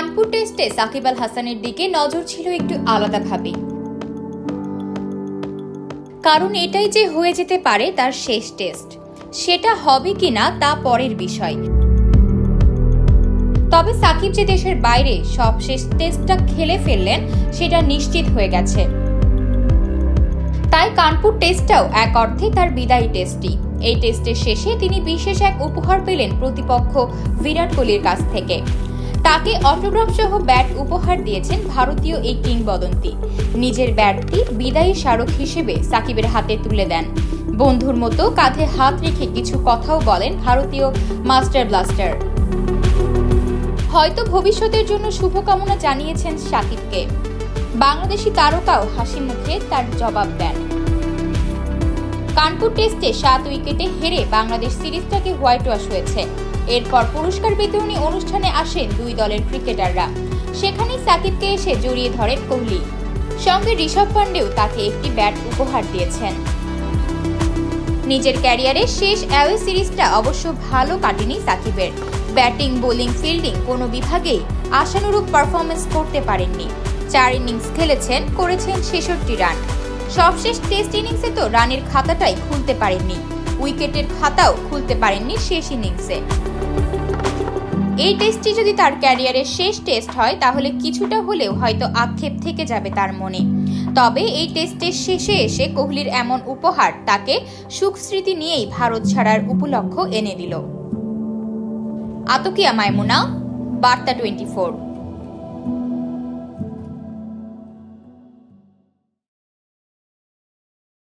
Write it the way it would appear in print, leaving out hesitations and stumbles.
কানপুর টেস্টে সাকিব আল হাসানের দিকে নজর ছিল একটু আলাদাভাবে, কারণ এটাই যে হয়ে যেতে পারে তার শেষ টেস্ট। সেটা হবে কিনা তা পরের বিষয়, তবে সাকিব যে দেশের বাইরে সব শেষ টেস্টটা খেলে ফেললেন সেটা নিশ্চিত হয়ে গেছে। তাই কানপুর টেস্টটাও এক অর্থে তার বিদায়ী টেস্টই। এই টেস্টের শেষে তিনি বিশেষ এক উপহার পেলেন প্রতিপক্ষ বিরাট কোহলির কাছ থেকে। তাকে অটোগ্রাফ সহ ব্যাট উপহার দিয়েছেন ভারতীয় এই কিংবদন্তি। নিজের ব্যাটটি বিদায়ী স্মারক হিসেবে সাকিবের হাতে তুলে দেন। বন্ধুর মতো কাঁধে হাত রেখে কিছু কথাও বলেন ভারতীয় মাস্টার ব্লাস্টার। হয়তো ভবিষ্যতের জন্য শুভকামনা জানিয়েছেন সাকিবকে। বাংলাদেশি তারকাও হাসি মুখে তার জবাব দেন। কানপুর টেস্টে 7 উইকেটে হেরে বাংলাদেশ সিরিজটাকে হোয়াইট ওয়াশ হয়েছে। এরপর পুরস্কার বিতরণী অনুষ্ঠানে আসেন দুই দলের ক্রিকেটাররা। সেখানেই সাকিবকে এসে জড়িয়ে ধরেন কোহলি। সঙ্গে ঋষভ পান্ডেও তাকে একটি ব্যাট উপহার দিয়েছেন। নিজের ক্যারিয়ারের শেষ অ্যাওয়ে সিরিজটা অবশ্য ভালো কাটেনি সাকিবের। ব্যাটিং, বোলিং, ফিল্ডিং কোনো বিভাগেই আশানুরূপ পারফরমেন্স করতে পারেননি। 4 ইনিংস খেলেছেন, করেছেন 66 রান। সবশেষ টেস্ট ইনিংসে তো রানের খাতাটাই খুলতে পারেননি, উইকেটের খাতাও খুলতে পারেননি শেষ ইনিংসে। এই টেস্টটি যদি তার ক্যারিয়ারের শেষ টেস্ট হয় তাহলে কিছুটা হলেও হয়তো আক্ষেপ থেকে যাবে তার মনে। তবে এই টেস্টের শেষে এসে কোহলির এমন উপহার তাকে সুখ স্মৃতি নিয়েই ভারত ছাড়ার উপলক্ষ এনে দিল। আতকিয়া মাইমুনা, বার্তা 24।